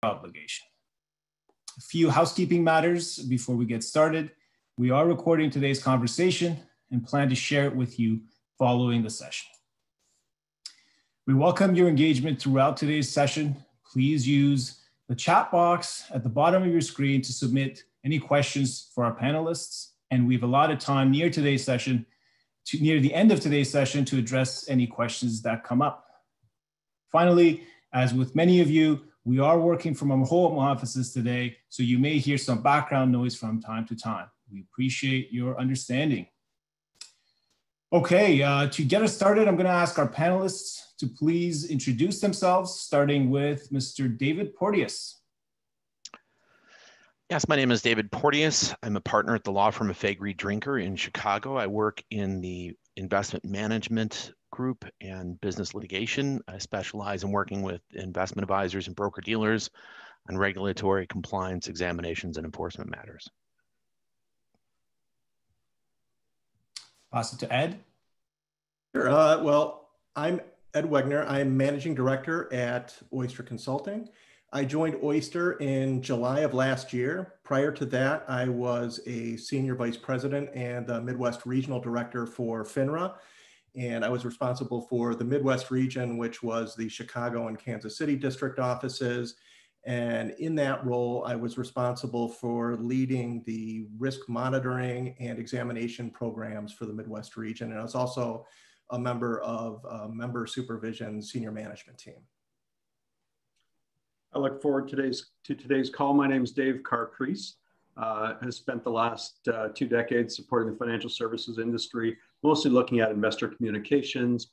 obligation. A few housekeeping matters before we get started. We are recording today's conversation and plan to share it with you following the session. We welcome your engagement throughout today's session. Please use the chat box at the bottom of your screen to submit any questions for our panelists. And we've allotted time near today's session, near the end of today's session, to address any questions that come up. Finally, as with many of you, we are working from our home offices today, so you may hear some background noise from time to time. We appreciate your understanding. Okay, to get us started, I'm going to ask our panelists to please introduce themselves, starting with Mr. David Porteous. Yes, my name is David Porteous. I'm a partner at the law firm of Faegre Drinker in Chicago. I work in the investment management group and business litigation. I specialize in working with investment advisors and broker dealers on regulatory compliance, examinations, and enforcement matters. Pass it to Ed. Sure. Well, I'm Ed Wegener. I'm managing director at Oyster Consulting. I joined Oyster in July of last year. Prior to that, I was a senior vice president and the Midwest regional director for FINRA. And I was responsible for the Midwest region, which was the Chicago and Kansas City district offices. And in that role, I was responsible for leading the risk monitoring and examination programs for the Midwest region. And I was also a member of member supervision senior management team. I look forward to today's call. My name is Dave Carprice. Has spent the last 2 decades supporting the financial services industry, mostly looking at investor communications,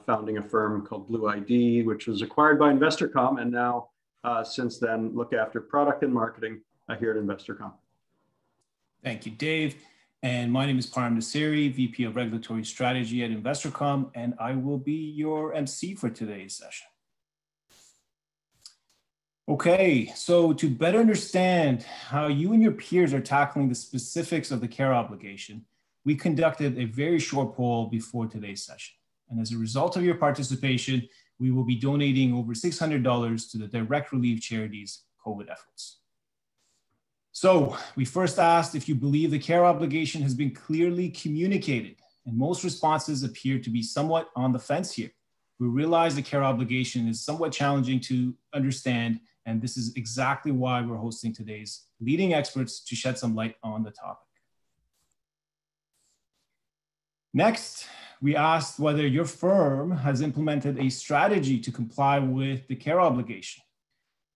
founding a firm called Blue ID, which was acquired by InvestorCOM, and now since then look after product and marketing here at InvestorCOM. Thank you, Dave. And my name is Param Nasseri, VP of Regulatory Strategy at InvestorCOM, and I will be your MC for today's session. Okay, so to better understand how you and your peers are tackling the specifics of the care obligation, we conducted a very short poll before today's session. And as a result of your participation, we will be donating over $600 to the direct relief charities' COVID efforts. So we first asked if you believe the care obligation has been clearly communicated, and most responses appear to be somewhat on the fence here. We realize the care obligation is somewhat challenging to understand, and this is exactly why we're hosting today's leading experts to shed some light on the topic. Next, we asked whether your firm has implemented a strategy to comply with the care obligation.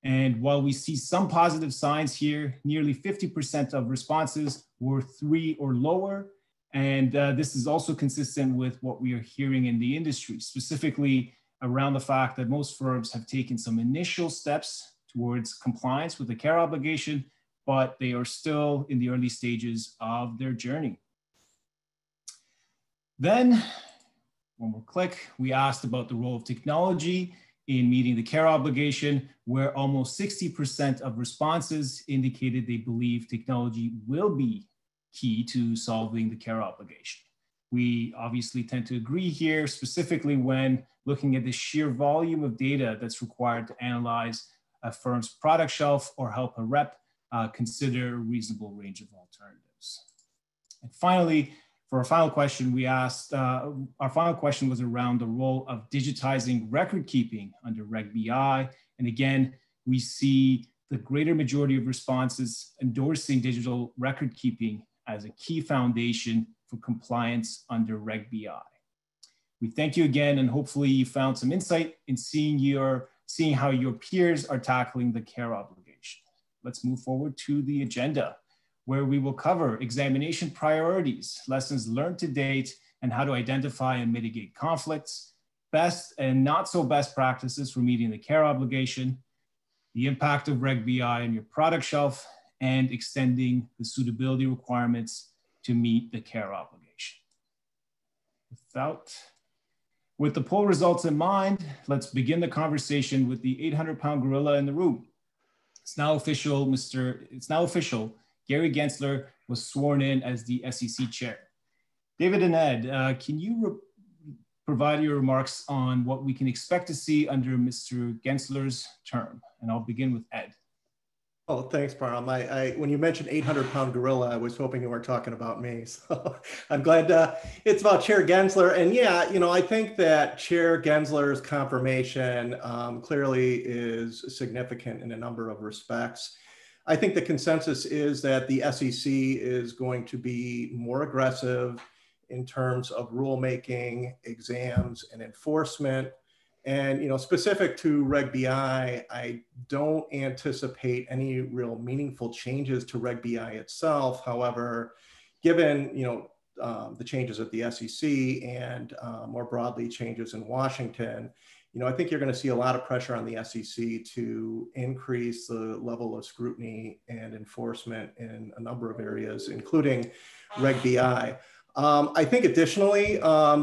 And while we see some positive signs here, nearly 50% of responses were 3 or lower. And this is also consistent with what we are hearing in the industry, specifically around the fact that most firms have taken some initial steps towards compliance with the care obligation, but they are still in the early stages of their journey. Then, one more click, we asked about the role of technology in meeting the care obligation, where almost 60% of responses indicated they believe technology will be key to solving the care obligation. We obviously tend to agree here, specifically when looking at the sheer volume of data that's required to analyze a firm's product shelf or help a rep consider a reasonable range of alternatives. And finally, for our final question, we asked, our final question was around the role of digitizing record keeping under Reg BI. And again, we see the greater majority of responses endorsing digital record keeping as a key foundation for compliance under Reg BI. We thank you again, and hopefully you found some insight in seeing how your peers are tackling the care obligation. Let's move forward to the agenda, where we will cover examination priorities, lessons learned to date, and how to identify and mitigate conflicts, best and not so best practices for meeting the care obligation, the impact of Reg BI on your product shelf, and extending the suitability requirements to meet the care obligation. With the poll results in mind, let's begin the conversation with the 800-pound gorilla in the room. It's now official, Gary Gensler was sworn in as the SEC chair. David and Ed, can you provide your remarks on what we can expect to see under Mr. Gensler's term. And I'll begin with Ed. Oh, thanks, Parham. When you mentioned 800-pound gorilla, I was hoping you weren't talking about me. So I'm glad it's about Chair Gensler. And yeah, I think that Chair Gensler's confirmation clearly is significant in a number of respects. I think the consensus is that the SEC is going to be more aggressive in terms of rulemaking, exams, and enforcement. And specific to Reg BI, I don't anticipate any real meaningful changes to Reg BI itself. However, given the changes at the SEC and more broadly changes in Washington, I think you're going to see a lot of pressure on the SEC to increase the level of scrutiny and enforcement in a number of areas, including Reg BI. I think additionally,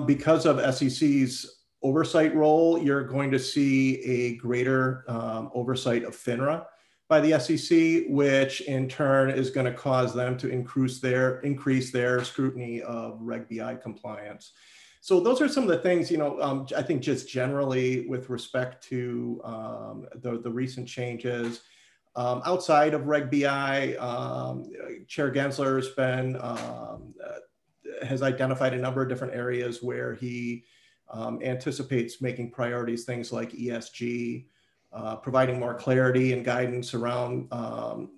because of SEC's oversight role, you're going to see a greater oversight of FINRA by the SEC, which in turn is going to cause them to increase their scrutiny of Reg BI compliance. So those are some of the things, I think just generally with respect to the recent changes. Outside of Reg BI, Chair Gensler has identified a number of different areas where he anticipates making priorities, things like ESG, providing more clarity and guidance around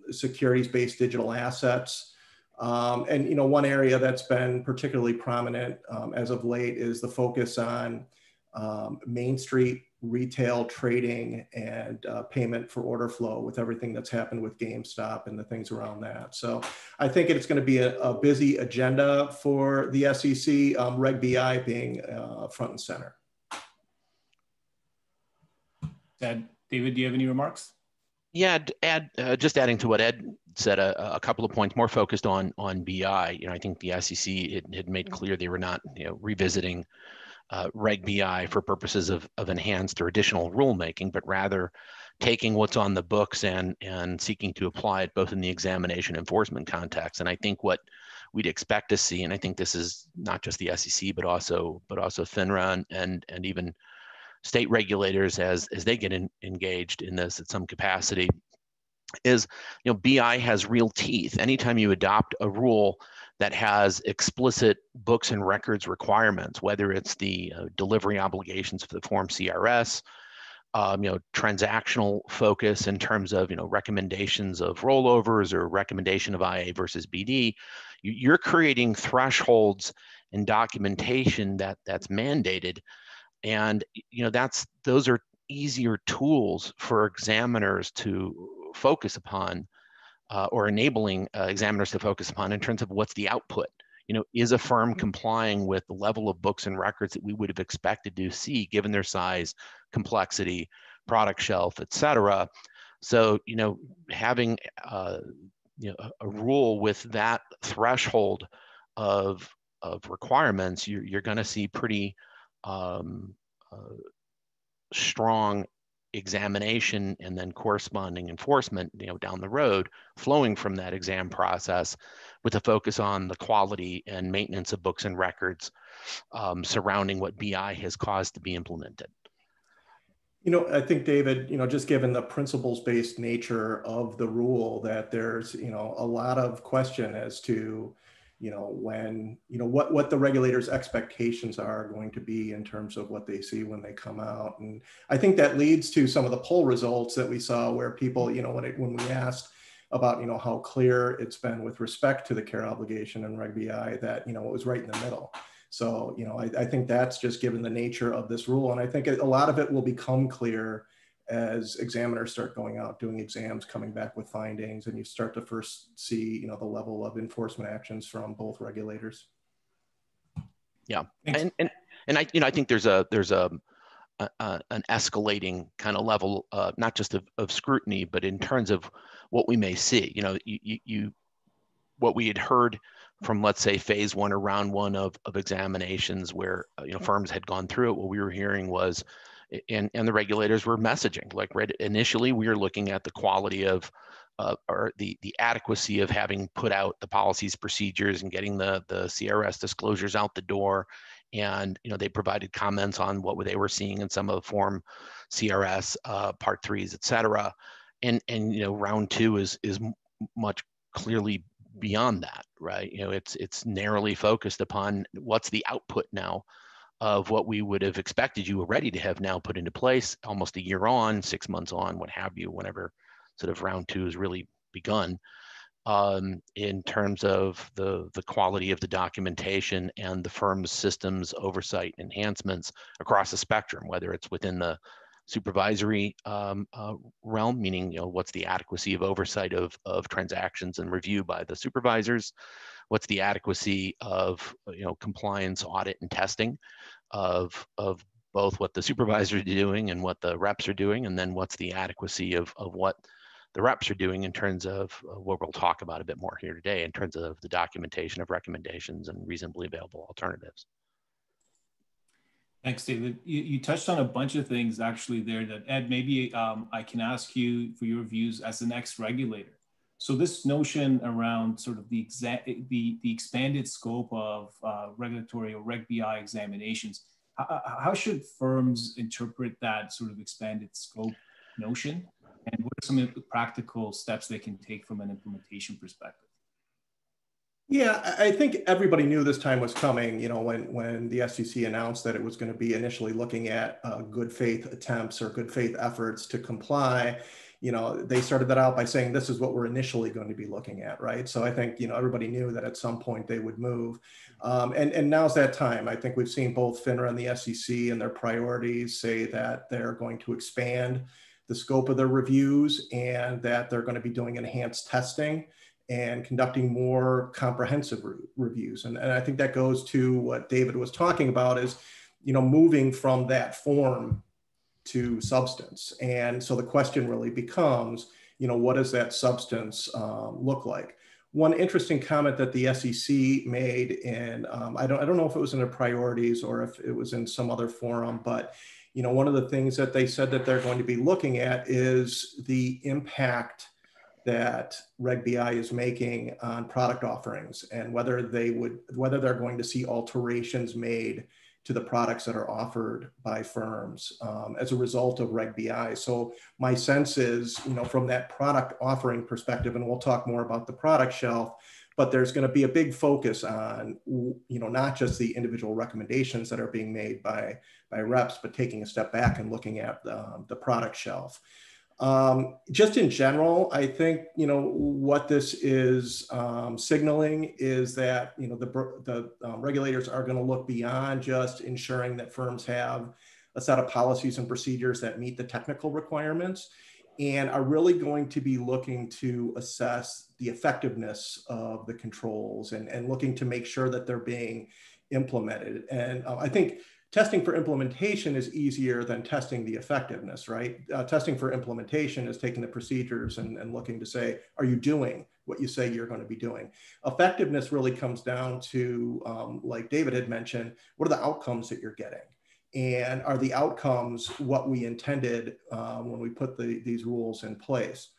securities-based digital assets. And one area that's been particularly prominent as of late is the focus on Main Street retail trading and payment for order flow with everything that's happened with GameStop and the things around that. So I think it's going to be a busy agenda for the SEC, Reg BI being front and center. David, do you have any remarks? Yeah, just adding to what Ed said, a couple of points more focused on BI. I think the SEC had made clear they were not revisiting Reg BI for purposes of enhanced or additional rulemaking, but rather taking what's on the books and seeking to apply it both in the examination enforcement context. And I think what we'd expect to see, and I think this is not just the SEC, but also FINRA and even state regulators as they get engaged in this at some capacity, is BI has real teeth. Anytime you adopt a rule that has explicit books and records requirements, whether it's the delivery obligations for the form CRS, transactional focus in terms of recommendations of rollovers or recommendation of IA versus BD, you're creating thresholds and documentation that's mandated, and those are easier tools for examiners to focus upon, or enabling examiners to focus upon in terms of what's the output. Is a firm complying with the level of books and records that we would have expected to see given their size, complexity, product shelf, et cetera? So, having a rule with that threshold of requirements, you're going to see pretty strong examination and then corresponding enforcement down the road flowing from that exam process, with a focus on the quality and maintenance of books and records surrounding what BI has caused to be implemented. I think, David, just given the principles-based nature of the rule, that there's a lot of question as to what the regulators' expectations are going to be in terms of what they see when they come out. And I think that leads to some of the poll results that we saw where people, when we asked about, how clear it's been with respect to the care obligation and Reg BI, that, it was right in the middle. So, I think that's just given the nature of this rule. And I think a lot of it will become clear as examiners start going out, doing exams, coming back with findings, and you start to first see, the level of enforcement actions from both regulators. Yeah, and I think there's an escalating kind of level, not just of scrutiny, but in terms of what we may see. What we had heard from, let's say, phase one or round one of examinations where firms had gone through it. What we were hearing was, and the regulators were messaging, like, right, initially we were looking at the quality of or the adequacy of having put out the policies, procedures, and getting the CRS disclosures out the door, And they provided comments on what they were seeing in some of the form CRS, Part 3s, et cetera. And round 2 is much clearly beyond that, right? It's narrowly focused upon what's the output now of what we would have expected you were ready to have now put into place almost a year on, 6 months on, what have you, whenever sort of round 2 has really begun, in terms of the quality of the documentation and the firm's systems oversight enhancements across the spectrum, whether it's within the supervisory realm, meaning what's the adequacy of oversight of transactions and review by the supervisors, what's the adequacy of compliance, audit, and testing of both what the supervisors are doing and what the reps are doing, and then what's the adequacy of what the reps are doing in terms of what we'll talk about a bit more here today in terms of the documentation of recommendations and reasonably available alternatives. Thanks, David. You touched on a bunch of things actually there that, Ed, maybe I can ask you for your views as the next regulator. So this notion around sort of the expanded scope of regulatory or Reg BI examinations, how should firms interpret that sort of expanded scope notion? And what are some of the practical steps they can take from an implementation perspective? Yeah, I think everybody knew this time was coming, when the SEC announced that it was going to be initially looking at good faith attempts or good faith efforts to comply. They started that out by saying this is what we're initially going to be looking at, right? So I think, everybody knew that at some point they would move. And now's that time. I think we've seen both FINRA and the SEC and their priorities say that they're going to expand the scope of their reviews and that they're going to be doing enhanced testing and conducting more comprehensive reviews. And I think that goes to what David was talking about is, moving from that form to substance. And so the question really becomes, what does that substance look like? One interesting comment that the SEC made, and I don't know if it was in their priorities or if it was in some other forum, but one of the things that they said that they're going to be looking at is the impact that Reg BI is making on product offerings and whether they're going to see alterations made to the products that are offered by firms as a result of Reg BI. So my sense is, from that product offering perspective, and we'll talk more about the product shelf, but there's going to be a big focus on, not just the individual recommendations that are being made by reps, but taking a step back and looking at the product shelf. Just in general, I think, what this is signaling is that, the regulators are going to look beyond just ensuring that firms have a set of policies and procedures that meet the technical requirements and are really going to be looking to assess the effectiveness of the controls and looking to make sure that they're being implemented. And I think testing for implementation is easier than testing the effectiveness, right? Testing for implementation is taking the procedures and looking to say, are you doing what you say you're going to be doing? Effectiveness really comes down to, like David had mentioned, what are the outcomes that you're getting? And are the outcomes what we intended when we put these rules in place?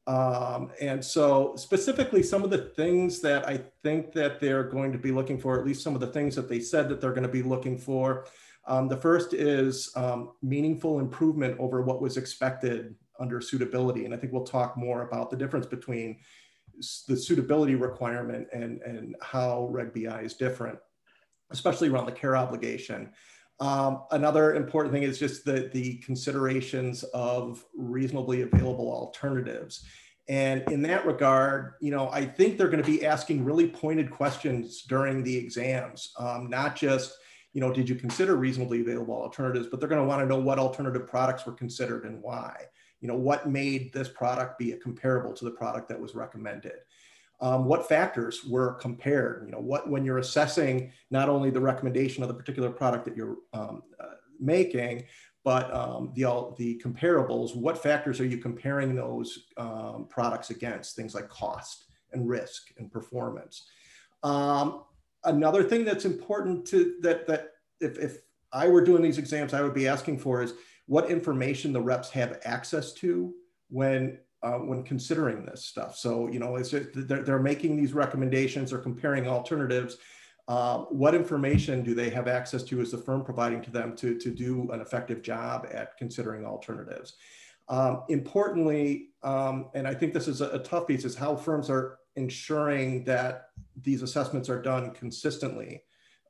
And so specifically, some of the things that I think that they're going to be looking for, at least some of the things that they said that they're going to be looking for. The first is meaningful improvement over what was expected under suitability. And I think we'll talk more about the difference between the suitability requirement and how Reg BI is different, especially around the care obligation. Another important thing is just the considerations of reasonably available alternatives. And in that regard, I think they're going to be asking really pointed questions during the exams, not just, did you consider reasonably available alternatives, but they're going to want to know what alternative products were considered and why. What made this product be comparable to the product that was recommended? What factors were compared? When you're assessing not only the recommendation of the particular product that you're making, but the comparables, what factors are you comparing those products against? Things like cost and risk and performance. Another thing that's important that if I were doing these exams, I would be asking for is what information the reps have access to when considering this stuff. So, they're making these recommendations or comparing alternatives. What information do they have access to? Is the firm providing to them to do an effective job at considering alternatives? Importantly, and I think this is a tough piece, is how firms are ensuring that these assessments are done consistently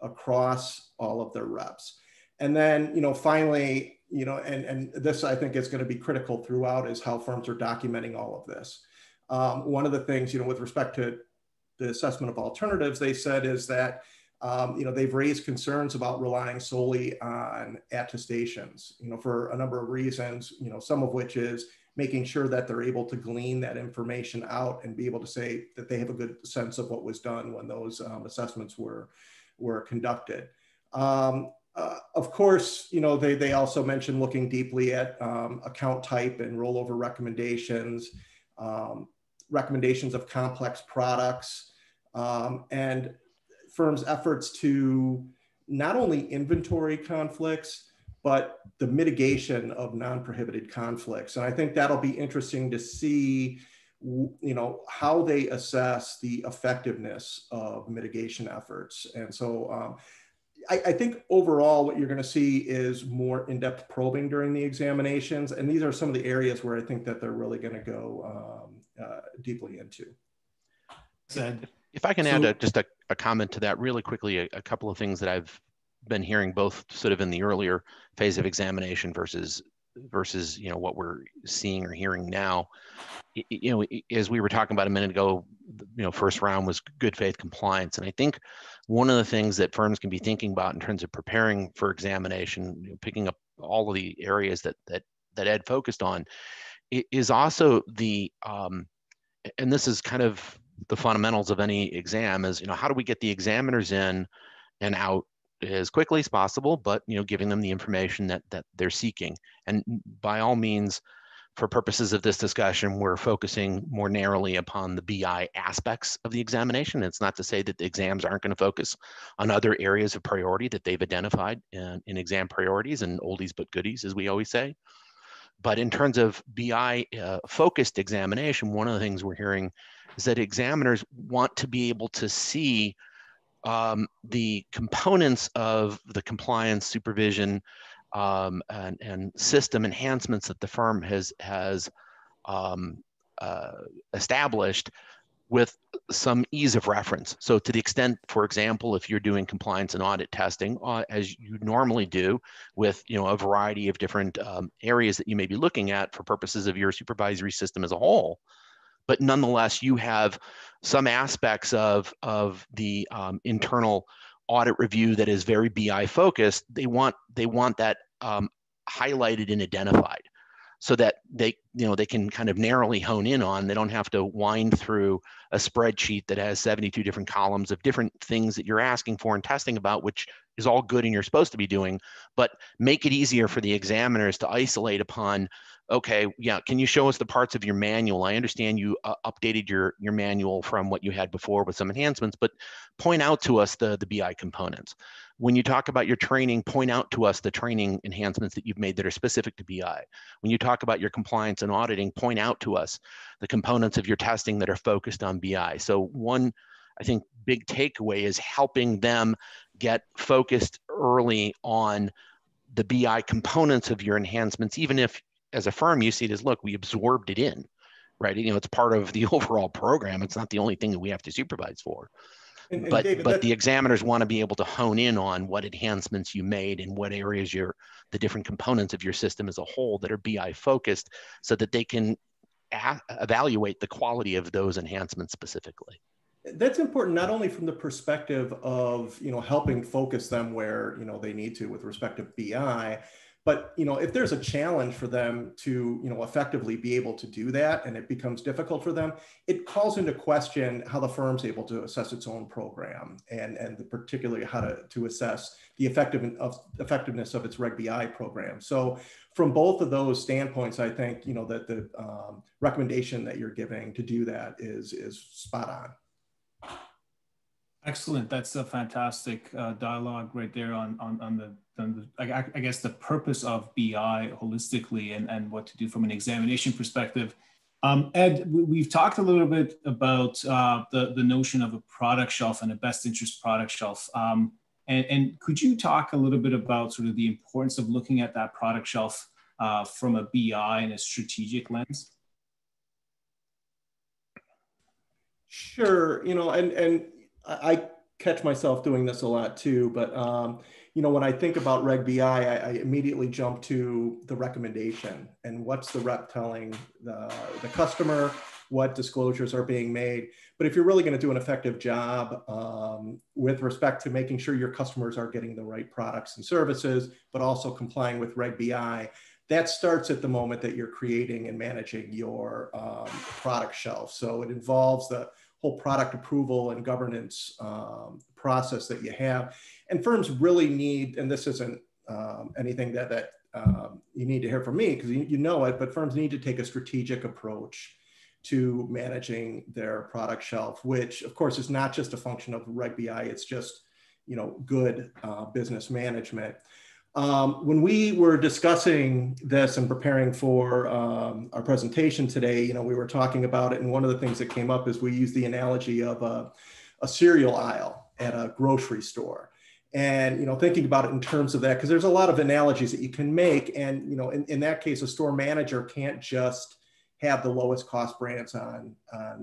across all of their reps. And then, finally, and this I think is going to be critical throughout, is how firms are documenting all of this. One of the things, with respect to the assessment of alternatives, they said is that, they've raised concerns about relying solely on attestations, for a number of reasons, some of which is making sure that they're able to glean that information out and be able to say that they have a good sense of what was done when those assessments were conducted. Of course, they also mentioned looking deeply at account type and rollover recommendations, recommendations of complex products, and firms' efforts to not only inventory conflicts, but the mitigation of non-prohibited conflicts. And I think that'll be interesting to see, how they assess the effectiveness of mitigation efforts. And so I think overall what you're going to see is more in-depth probing during the examinations. And these are some of the areas where I think that they're really going to go deeply into. Said, if I can add just a comment to that really quickly, a couple of things that I've been hearing both sort of in the earlier phase of examination versus what we're seeing or hearing now. As we were talking about a minute ago, first round was good faith compliance. And I think one of the things that firms can be thinking about in terms of preparing for examination, picking up all of the areas that Ed focused on, is also the, and this is kind of the fundamentals of any exam, is, how do we get the examiners in and out as quickly as possible, but, giving them the information that they're seeking. And by all means, for purposes of this discussion, we're focusing more narrowly upon the BI aspects of the examination. It's not to say that the exams aren't going to focus on other areas of priority that they've identified in exam priorities, and oldies but goodies, as we always say. But in terms of BI focused examination, one of the things we're hearing is that examiners want to be able to see the components of the compliance, supervision, and system enhancements that the firm has established with some ease of reference. So to the extent, for example, if you're doing compliance and audit testing, as you normally do with a variety of different areas that you may be looking at for purposes of your supervisory system as a whole, but nonetheless, you have some aspects of the internal audit review that is very BI focused. They want that highlighted and identified, so that they can kind of narrowly hone in on. They don't have to wind through a spreadsheet that has 72 different columns of different things that you're asking for and testing about, which is all good and you're supposed to be doing, but make it easier for the examiners to isolate upon, okay, yeah, can you show us the parts of your manual? I understand you updated your manual from what you had before with some enhancements, but point out to us the BI components. When you talk about your training, point out to us the training enhancements that you've made that are specific to BI. When you talk about your compliance and auditing, point out to us the components of your testing that are focused on BI. So one, I think, big takeaway is helping them get focused early on the BI components of your enhancements, even if as a firm you see it as, look, we absorbed it in, right? It's part of the overall program. It's not the only thing that we have to supervise for. But David, the examiners want to be able to hone in on what enhancements you made and what areas the different components of your system as a whole that are BI focused, so that they can evaluate the quality of those enhancements specifically. That's important, not only from the perspective of helping focus them where they need to with respect to BI, but if there's a challenge for them to effectively be able to do that, and it becomes difficult for them, it calls into question how the firm's able to assess its own program, and particularly how to assess the effectiveness of its Reg BI program. So from both of those standpoints, I think that the recommendation that you're giving to do that is spot on. Excellent. That's a fantastic dialogue right there on the I guess the purpose of BI holistically, and what to do from an examination perspective. Ed, we've talked a little bit about the notion of a product shelf and a best interest product shelf. And could you talk a little bit about sort of the importance of looking at that product shelf from a BI and a strategic lens? Sure, and I catch myself doing this a lot too, but when I think about Reg BI, I immediately jump to the recommendation and what's the rep telling the customer, what disclosures are being made. But if you're really going to do an effective job with respect to making sure your customers are getting the right products and services, but also complying with Reg BI, that starts at the moment that you're creating and managing your product shelf. So it involves the whole product approval and governance process that you have. And firms really need, and this isn't anything that you need to hear from me because you know it, but firms need to take a strategic approach to managing their product shelf, which of course is not just a function of Reg BI, it's just good business management. When we were discussing this and preparing for our presentation today, we were talking about it, and one of the things that came up is we used the analogy of a cereal aisle at a grocery store. And thinking about it in terms of that, because there's a lot of analogies that you can make, and in that case, a store manager can't just have the lowest cost brands on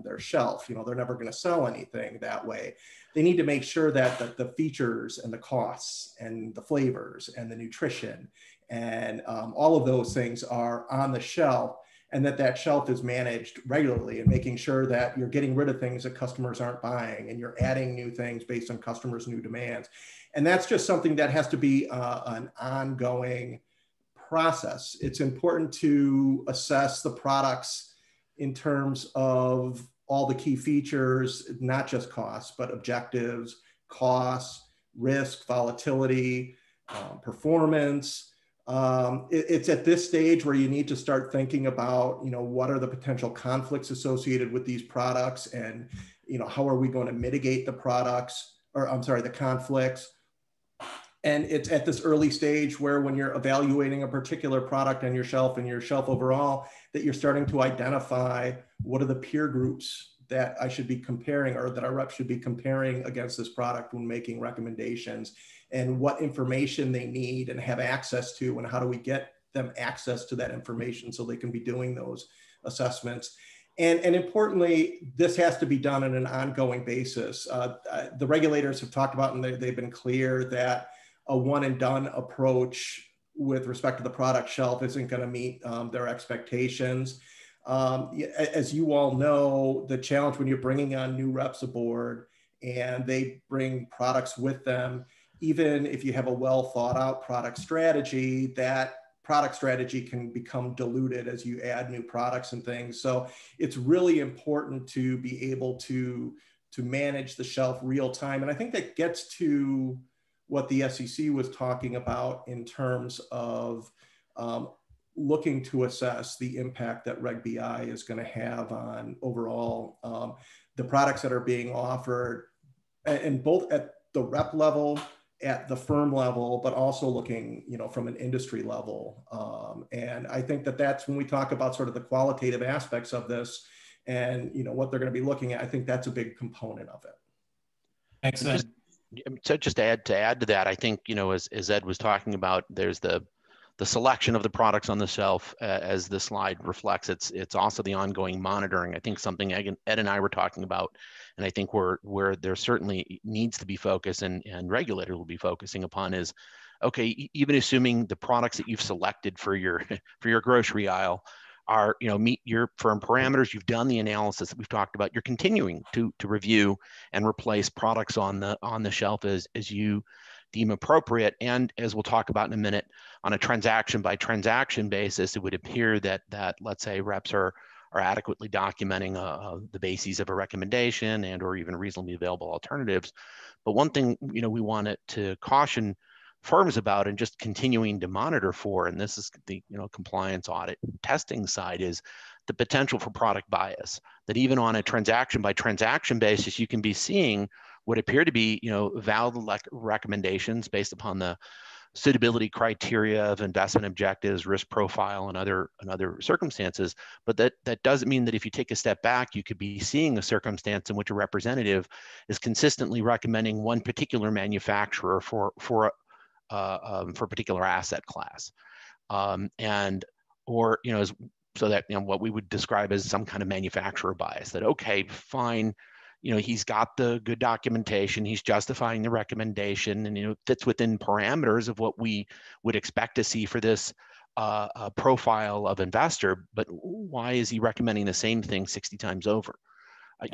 their shelf. They're never going to sell anything that way. They need to make sure that the features and the costs and the flavors and the nutrition and all of those things are on the shelf, and that shelf is managed regularly and making sure that you're getting rid of things that customers aren't buying and you're adding new things based on customers' new demands. And that's just something that has to be an ongoing process. It's important to assess the products in terms of all the key features, not just costs, but objectives, costs, risk, volatility, performance. It's at this stage where you need to start thinking about, what are the potential conflicts associated with these products, and, how are we going to mitigate the the conflicts. And it's at this early stage where when you're evaluating a particular product on your shelf and your shelf overall, that you're starting to identify what are the peer groups that I should be comparing, or that our reps should be comparing against this product when making recommendations, and what information they need and have access to, and how do we get them access to that information so they can be doing those assessments. And importantly, this has to be done on an ongoing basis. The regulators have talked about, and they've been clear that a one and done approach with respect to the product shelf isn't going to meet their expectations. As you all know, the challenge when you're bringing on new reps aboard and they bring products with them, even if you have a well thought out product strategy, that product strategy can become diluted as you add new products and things. So it's really important to be able to manage the shelf real time. And I think that gets to what the SEC was talking about in terms of looking to assess the impact that Reg BI is going to have on overall the products that are being offered, and both at the rep level, at the firm level, but also looking, from an industry level. And I think that's when we talk about sort of the qualitative aspects of this and, what they're going to be looking at. I think that's a big component of it. Excellent. So just to add to that, I think, as Ed was talking about, there's the selection of the products on the shelf, as the slide reflects. It's also the ongoing monitoring. I think something Ed and I were talking about, and I think where there certainly needs to be focus and regulators will be focusing upon is, okay, even assuming the products that you've selected for your grocery aisle are, meet your firm parameters, you've done the analysis that we've talked about, you're continuing to review and replace products on the shelf as you deem appropriate. And as we'll talk about in a minute, on a transaction by transaction basis, it would appear that let's say reps are adequately documenting the bases of a recommendation and or even reasonably available alternatives. But one thing we wanted to caution firms about and just continuing to monitor for, and this is the compliance audit testing side, is the potential for product bias. That even on a transaction by transaction basis, you can be seeing what appear to be valid recommendations based upon the suitability criteria of investment objectives, risk profile, and other circumstances. But that doesn't mean that if you take a step back, you could be seeing a circumstance in which a representative is consistently recommending one particular manufacturer for a particular asset class, or so that what we would describe as some kind of manufacturer bias. That okay, fine. He's got the good documentation, he's justifying the recommendation, and fits within parameters of what we would expect to see for this profile of investor. But why is he recommending the same thing 60 times over?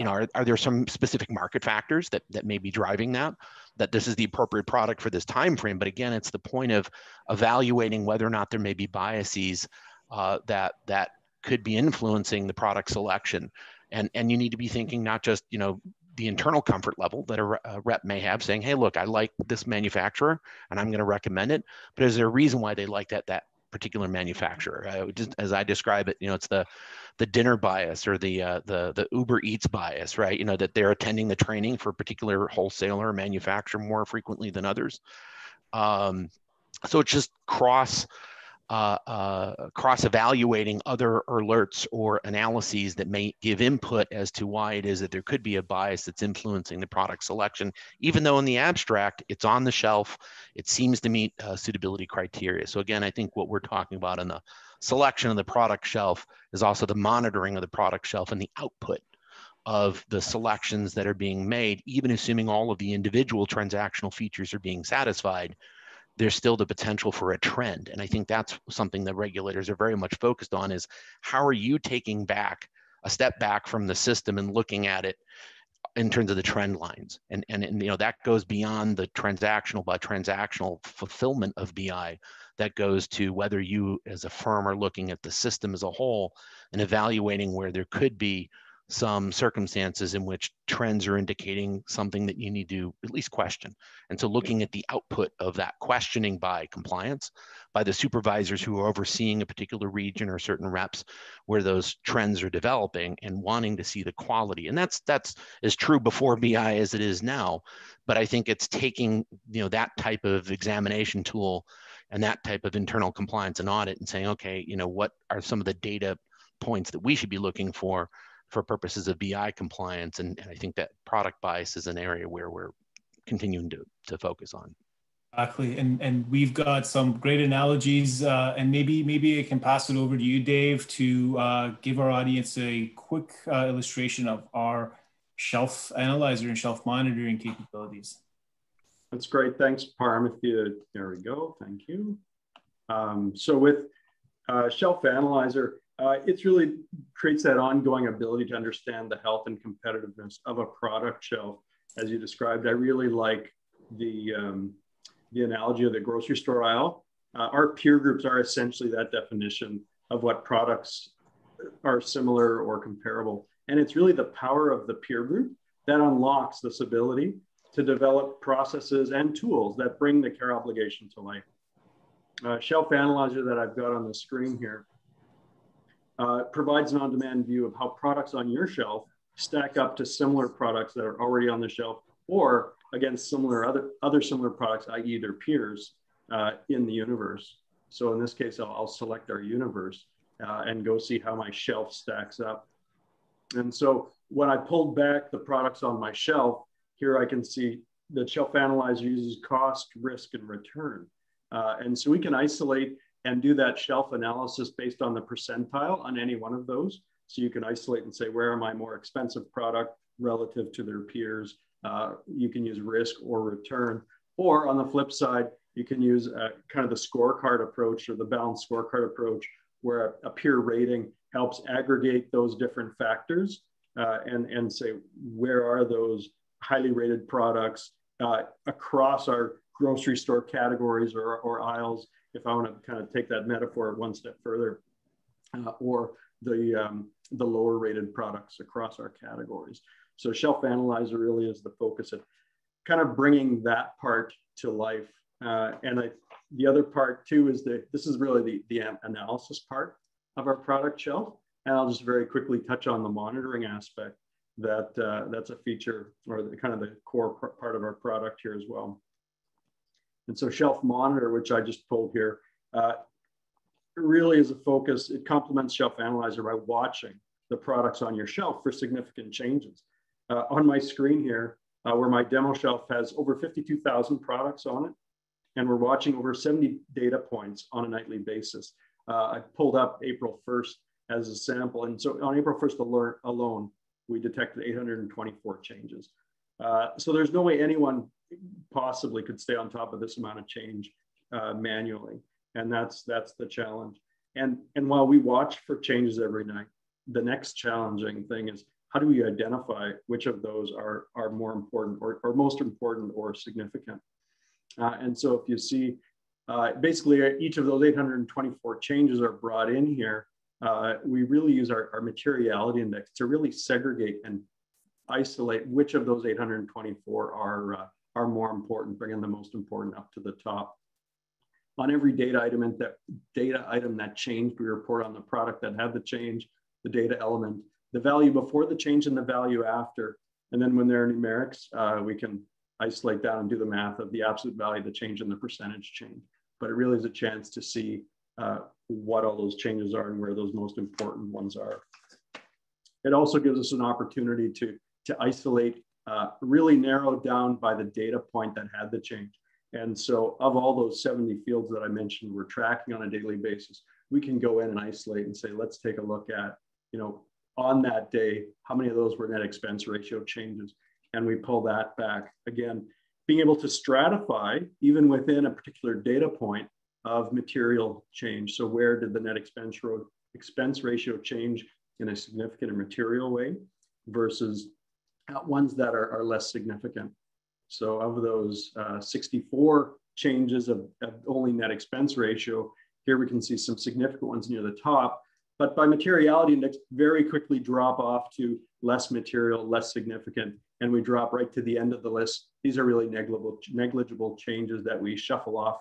Are there some specific market factors that may be driving that this is the appropriate product for this time frame? But again, it's the point of evaluating whether or not there may be biases that could be influencing the product selection. And you need to be thinking not just, the internal comfort level that a rep may have, saying, hey, look, I like this manufacturer and I'm going to recommend it. But is there a reason why they like that particular manufacturer? Just as I describe it, it's the dinner bias or the Uber Eats bias, right? That they're attending the training for a particular wholesaler or manufacturer more frequently than others. So it's just cross evaluating other alerts or analyses that may give input as to why it is that there could be a bias that's influencing the product selection, even though in the abstract it's on the shelf, it seems to meet suitability criteria. So again, I think what we're talking about in the selection of the product shelf is also the monitoring of the product shelf and the output of the selections that are being made, even assuming all of the individual transactional features are being satisfied. There's still the potential for a trend. And I think that's something that regulators are very much focused on, is how are you taking a step back from the system and looking at it in terms of the trend lines. And that goes beyond the transactional fulfillment of BI. That goes to whether you as a firm are looking at the system as a whole and evaluating where there could be some circumstances in which trends are indicating something that you need to at least question. And so looking at the output of that questioning by compliance, by the supervisors who are overseeing a particular region or certain reps where those trends are developing, and wanting to see the quality. And that's as true before BI as it is now. But I think it's taking that type of examination tool and that type of internal compliance and audit and saying, okay, what are some of the data points that we should be looking for purposes of BI compliance. And I think that product bias is an area where we're continuing to focus on. Exactly. And we've got some great analogies, and maybe I can pass it over to you, Dave, to give our audience a quick illustration of our shelf analyzer and shelf monitoring capabilities. That's great. Thanks, Parm. There we go. Thank you. So with Shelf Analyzer, it really creates that ongoing ability to understand the health and competitiveness of a product shelf. As you described, I really like the analogy of the grocery store aisle. Our peer groups are essentially that definition of what products are similar or comparable. And it's really the power of the peer group that unlocks this ability to develop processes and tools that bring the care obligation to life. Shelf Analyzer that I've got on the screen here provides an on-demand view of how products on your shelf stack up to similar products that are already on the shelf, or against other similar products, i.e. their peers in the universe. So in this case, I'll select our universe and go see how my shelf stacks up. And so when I pulled back the products on my shelf, here I can see the Shelf Analyzer uses cost, risk, and return. And so we can isolate and do that shelf analysis based on the percentile on any one of those. So you can isolate and say, where are my more expensive product relative to their peers? You can use risk or return. Or on the flip side, you can use kind of the scorecard approach or the balanced scorecard approach, where a peer rating helps aggregate those different factors and say, where are those highly rated products across our grocery store categories or aisles, if I want to kind of take that metaphor one step further, or the lower rated products across our categories. So Shelf Analyzer really is the focus of kind of bringing that part to life. The other part too is that this is really the analysis part of our product shelf. And I'll just very quickly touch on the monitoring aspect that's a feature or kind of the core part of our product here as well. And so Shelf Monitor, which I just pulled here, really is a focus. It complements Shelf Analyzer by watching the products on your shelf for significant changes. On my screen here, where my demo shelf has over 52,000 products on it, and we're watching over 70 data points on a nightly basis. I pulled up April 1st as a sample. And so on April 1st alone, we detected 824 changes. So there's no way anyone possibly could stay on top of this amount of change manually. And that's the challenge. And while we watch for changes every night, the next challenging thing is, how do we identify which of those are more important or most important or significant? And so if you see, basically each of those 824 changes are brought in here. We really use our materiality index to really segregate and isolate which of those 824 are more important, bringing the most important up to the top. On every data item that changed, we report on the product that had the change, the data element, the value before the change, and the value after. And then when there are numerics, we can isolate down and do the math of the absolute value, the change, and the percentage change. But it really is a chance to see what all those changes are and where those most important ones are. It also gives us an opportunity to isolate, really narrow down by the data point that had the change. And so of all those 70 fields that I mentioned we're tracking on a daily basis, we can go in and isolate and say, let's take a look at, on that day, how many of those were net expense ratio changes? And we pull that back. Again, being able to stratify, even within a particular data point, of material change. So where did the net expense ratio change in a significant or material way versus ones that are less significant? So of those 64 changes of only net expense ratio, here we can see some significant ones near the top, but by materiality index, very quickly drop off to less material, less significant, and we drop right to the end of the list. These are really negligible changes that we shuffle off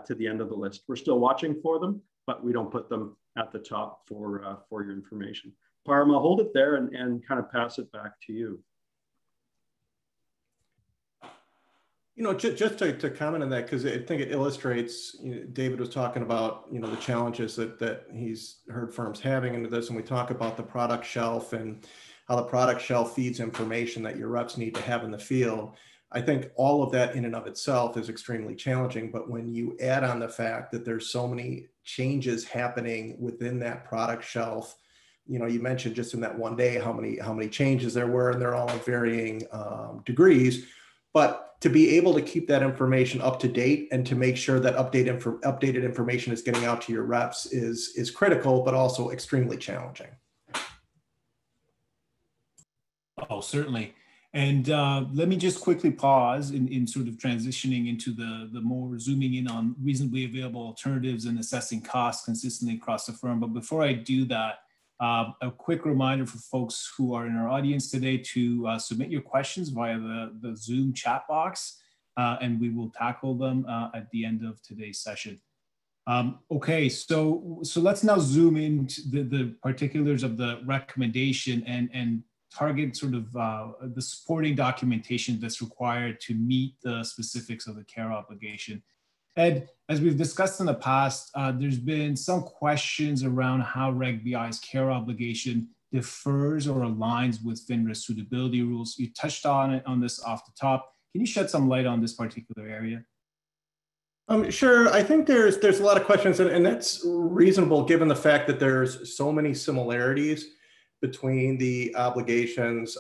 to the end of the list. We're still watching for them, but we don't put them at the top for your information. Parma, hold it there and kind of pass it back to you. Just to comment on that, because I think it illustrates, David was talking about, the challenges that he's heard firms having into this, and we talk about the product shelf and how the product shelf feeds information that your reps need to have in the field. I think all of that in and of itself is extremely challenging, but when you add on the fact that there's so many changes happening within that product shelf, you mentioned just in that one day how many changes there were, and they're all of varying degrees. But to be able to keep that information up to date and to make sure that updated information is getting out to your reps is critical, but also extremely challenging. Oh, certainly. And let me just quickly pause in sort of transitioning into the more zooming in on reasonably available alternatives and assessing costs consistently across the firm. But before I do that, a quick reminder for folks who are in our audience today to submit your questions via the Zoom chat box, and we will tackle them at the end of today's session. Okay, so let's now zoom into the particulars of the recommendation and target sort of the supporting documentation that's required to meet the specifics of the care obligation. Ed, as we've discussed in the past, there's been some questions around how Reg BI's care obligation differs or aligns with FINRA's suitability rules. You touched on this off the top. Can you shed some light on this particular area? Sure. I think there's a lot of questions, and that's reasonable given the fact that there's so many similarities between the obligations,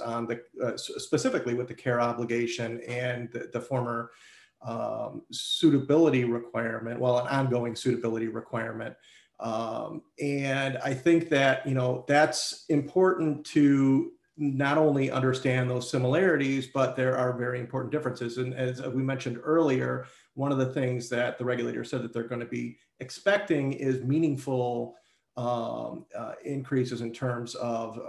specifically with the care obligation and the former suitability requirement, an ongoing suitability requirement. And I think that, that's important to not only understand those similarities, but there are very important differences. And as we mentioned earlier, one of the things that the regulator said that they're going to be expecting is meaningful increases in terms of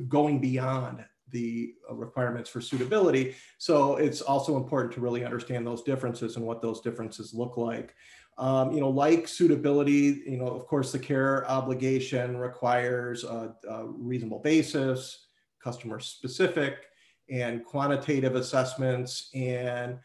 going beyond the requirements for suitability. So it's also important to really understand those differences and what those differences look like. Like suitability, of course, the care obligation requires a reasonable basis, customer specific and quantitative assessments. And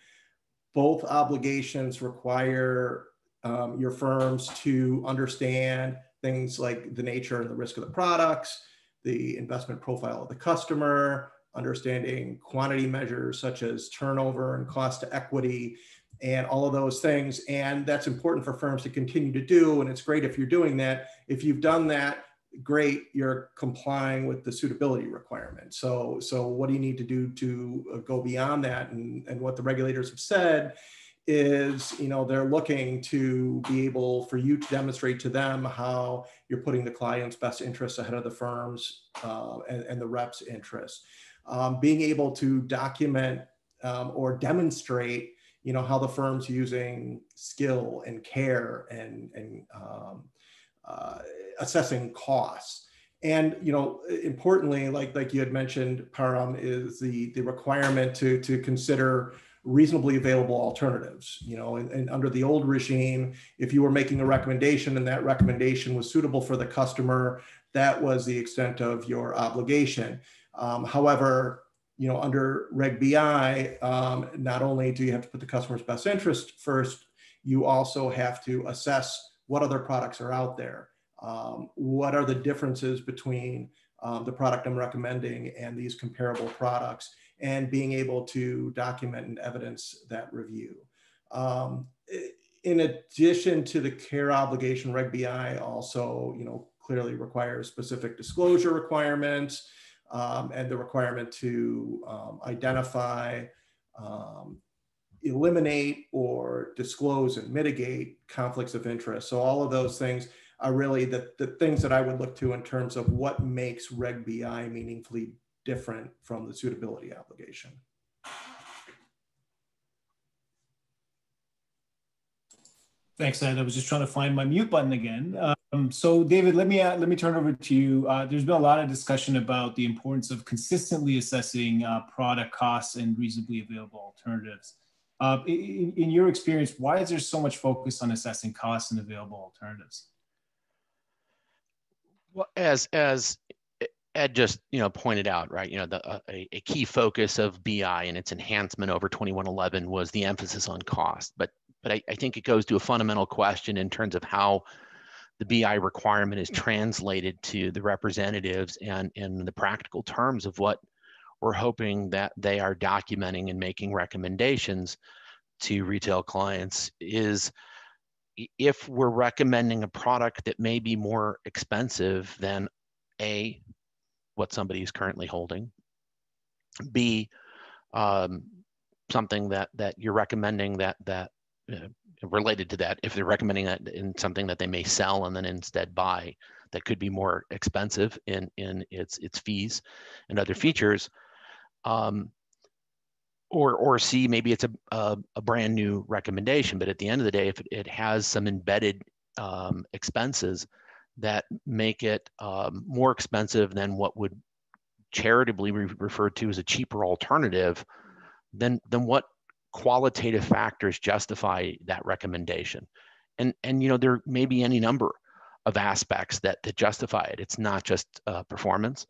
both obligations require your firms to understand things like the nature and the risk of the products, the investment profile of the customer, understanding quantity measures such as turnover and cost to equity, and all of those things. And that's important for firms to continue to do. And it's great if you're doing that. If you've done that, great, you're complying with the suitability requirement. So what do you need to do to go beyond that? And what the regulators have said is, they're looking to be able for you to demonstrate to them how you're putting the client's best interests ahead of the firm's and the rep's interests. Being able to document or demonstrate, how the firm's using skill and care and assessing costs. And, importantly, like you had mentioned, Param, is the requirement to consider reasonably available alternatives. And under the old regime, if you were making a recommendation and that recommendation was suitable for the customer, that was the extent of your obligation. However, under Reg BI, not only do you have to put the customer's best interest first, you also have to assess what other products are out there. What are the differences between the product I'm recommending and these comparable products, and being able to document and evidence that review. In addition to the care obligation, Reg BI also, clearly requires specific disclosure requirements and the requirement to identify, eliminate, or disclose and mitigate conflicts of interest. So all of those things are really the things that I would look to in terms of what makes Reg BI meaningfully different from the suitability obligation. Thanks, Ed. I was just trying to find my mute button again. So David, let me turn over to you. There's been a lot of discussion about the importance of consistently assessing product costs and reasonably available alternatives. In your experience, why is there so much focus on assessing costs and available alternatives? Well, as Ed just pointed out, right? A key focus of BI and its enhancement over 2111 was the emphasis on cost. But I think it goes to a fundamental question in terms of how the BI requirement is translated to the representatives and in the practical terms of what we're hoping that they are documenting and making recommendations to retail clients. Is if we're recommending a product that may be more expensive than A, what somebody is currently holding, B, something that you're recommending that related to that, if they're recommending that in something that they may sell and then instead buy that could be more expensive in its fees and other features, or C, maybe it's a brand new recommendation, but at the end of the day, if it has some embedded expenses that make it more expensive than what would charitably be referred to as a cheaper alternative, then what qualitative factors justify that recommendation? And there may be any number of aspects that justify it. It's not just performance,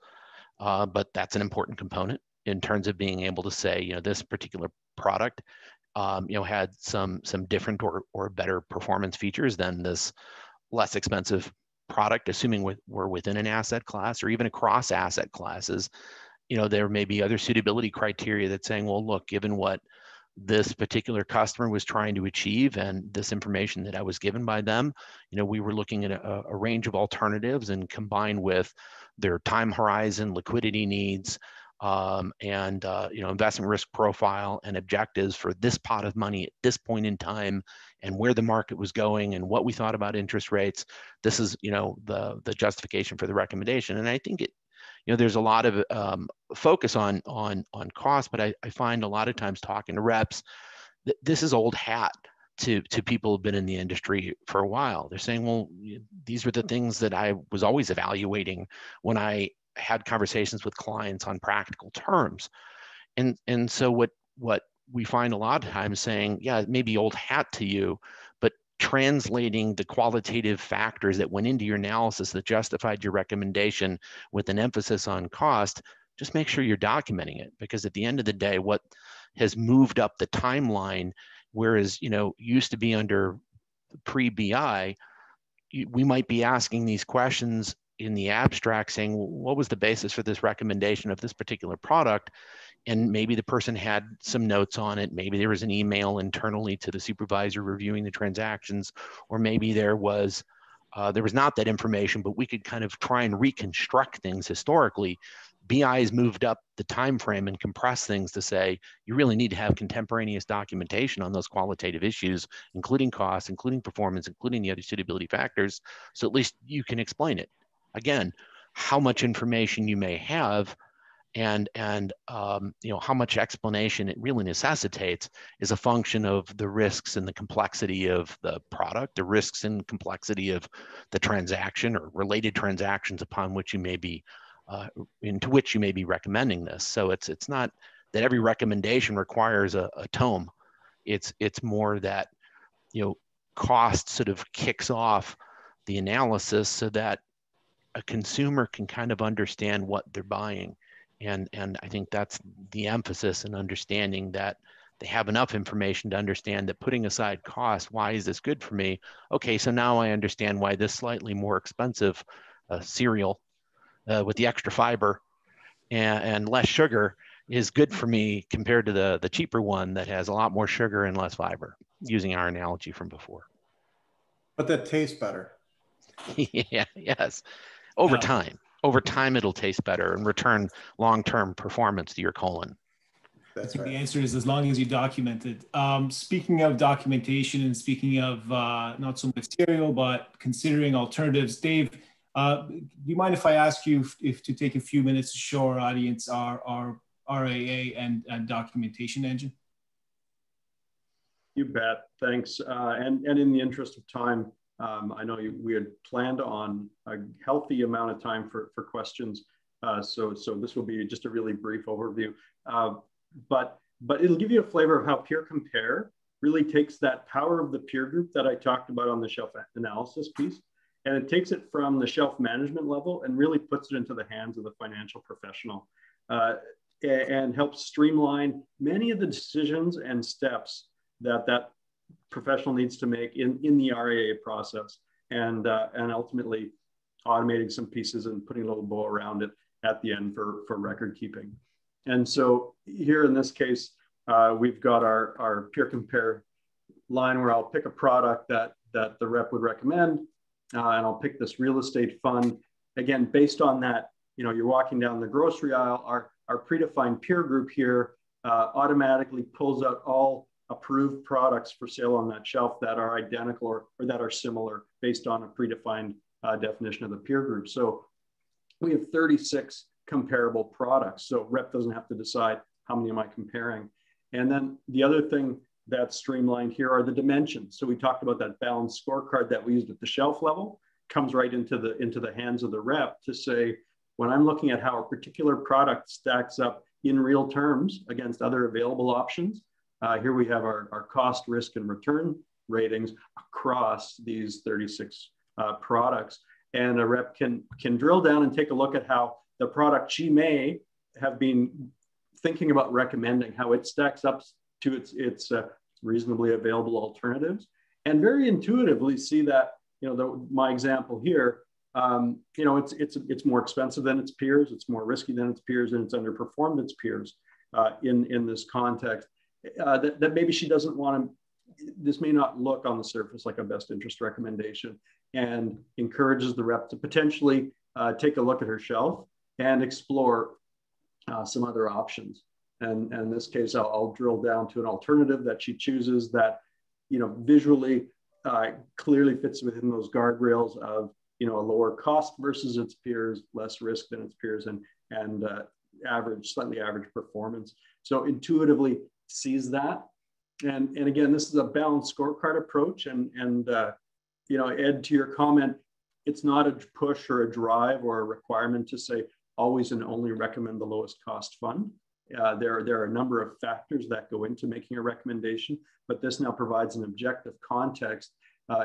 but that's an important component in terms of being able to say, this particular product, had some different or better performance features than this less expensive product, assuming we're within an asset class or even across asset classes. There may be other suitability criteria that's saying, well, look, given what this particular customer was trying to achieve and this information that I was given by them, we were looking at a range of alternatives, and combined with their time horizon, liquidity needs, and investment risk profile and objectives for this pot of money at this point in time, and where the market was going and what we thought about interest rates. This is the justification for the recommendation. And I think there's a lot of focus on cost, but I find a lot of times talking to reps, this is old hat to people who've been in the industry for a while. They're saying, well, these were the things that I was always evaluating when I had conversations with clients on practical terms. And so what we find a lot of times saying, yeah, it may be old hat to you, but translating the qualitative factors that went into your analysis that justified your recommendation with an emphasis on cost, just make sure you're documenting it. Because at the end of the day, what has moved up the timeline Whereas, used to be under pre-BI, we might be asking these questions in the abstract saying, well, what was the basis for this recommendation of this particular product? And maybe the person had some notes on it. Maybe there was an email internally to the supervisor reviewing the transactions, or maybe there was not that information, but we could kind of try and reconstruct things historically. BI has moved up the time frame and compressed things to say you really need to have contemporaneous documentation on those qualitative issues, including costs, including performance, including the other suitability factors, so at least you can explain it. Again, how much information you may have and how much explanation it really necessitates is a function of the risks and the complexity of the product, the risks and complexity of the transaction or related transactions upon which you may be into which you may be recommending this. So it's not that every recommendation requires a tome. It's more that cost sort of kicks off the analysis so that a consumer can kind of understand what they're buying. And I think that's the emphasis in understanding that they have enough information to understand that putting aside cost, why is this good for me? Okay, so now I understand why this slightly more expensive cereal with the extra fiber and less sugar is good for me compared to the cheaper one that has a lot more sugar and less fiber, using our analogy from before. But that tastes better. Yeah, yes. Over time, it'll taste better and return long-term performance to your colon. That's right. The answer is as long as you document it. Speaking of documentation and speaking of not so much cereal, but considering alternatives, Dave, do you mind if I ask you if to take a few minutes to show our audience our RAA and documentation engine? You bet. Thanks. And in the interest of time, I know we had planned on a healthy amount of time for questions. So this will be just a really brief overview. But it'll give you a flavor of how peer compare really takes that power of the peer group that I talked about on the shelf analysis piece, and it takes it from the shelf management level and really puts it into the hands of the financial professional and helps streamline many of the decisions and steps that professional needs to make in the RAA process, and ultimately automating some pieces and putting a little bow around it at the end for record keeping. And so here in this case, we've got our peer compare line where I'll pick a product that the rep would recommend, and I'll pick this real estate fund. Again, based on that, you're walking down the grocery aisle, our predefined peer group here automatically pulls out all approved products for sale on that shelf that are identical or that are similar based on a predefined definition of the peer group. So we have 36 comparable products. So rep doesn't have to decide how many am I comparing. And then the other thing that's streamlined here are the dimensions. So we talked about that balanced scorecard that we used at the shelf level, comes right into the hands of the rep to say, when I'm looking at how a particular product stacks up in real terms against other available options, here we have our cost, risk, and return ratings across these 36 products. And a rep can drill down and take a look at how the product she may have been thinking about recommending, how it stacks up to its reasonably available alternatives, and very intuitively see that, my example here, it's more expensive than its peers, it's more risky than its peers, and it's underperformed its peers in this context. That maybe she doesn't want to, this may not look on the surface like a best interest recommendation, and encourages the rep to potentially take a look at her shelf and explore some other options. And in this case, I'll drill down to an alternative that she chooses that, visually clearly fits within those guardrails of, a lower cost versus its peers, less risk than its peers, and slightly average performance. So intuitively sees that. And again, this is a balanced scorecard approach. And Ed, to your comment, it's not a push or a drive or a requirement to say always and only recommend the lowest cost fund. There are a number of factors that go into making a recommendation, but this now provides an objective context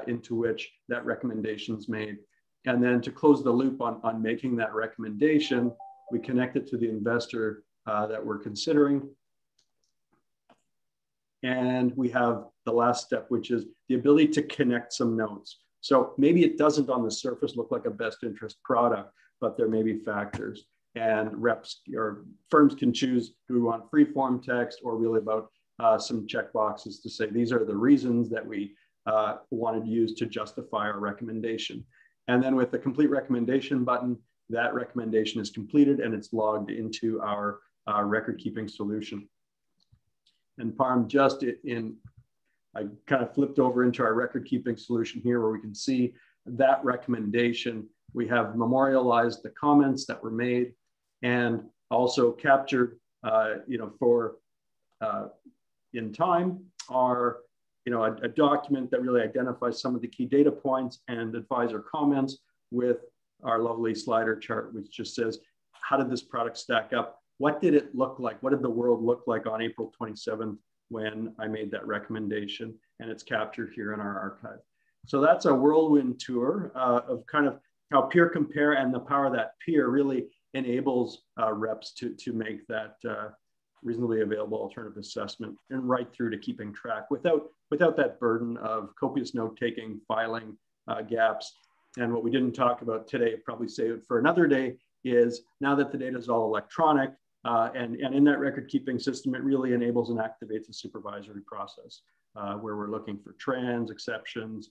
into which that recommendation is made. And then to close the loop on making that recommendation, we connect it to the investor that we're considering. And we have the last step, which is the ability to connect some notes. So maybe it doesn't on the surface look like a best interest product, but there may be factors. And reps or firms can choose, do we want free form text or really about some check boxes to say, these are the reasons that we wanted to use to justify our recommendation. And then with the complete recommendation button, that recommendation is completed and it's logged into our record keeping solution. And Parm, just I kind of flipped over into our record keeping solution here where we can see that recommendation. We have memorialized the comments that were made and also captured, for in time are, a document that really identifies some of the key data points and advisor comments with our lovely slider chart, which just says, how did this product stack up? What did it look like? What did the world look like on April 27th when I made that recommendation? And it's captured here in our archive. So that's a whirlwind tour of kind of how peer compare and the power of that peer really enables reps to make that reasonably available alternative assessment and right through to keeping track without that burden of copious note-taking, filing gaps. And what we didn't talk about today, probably save it for another day, is now that the data is all electronic and in that record keeping system, it really enables and activates a supervisory process where we're looking for trends, exceptions,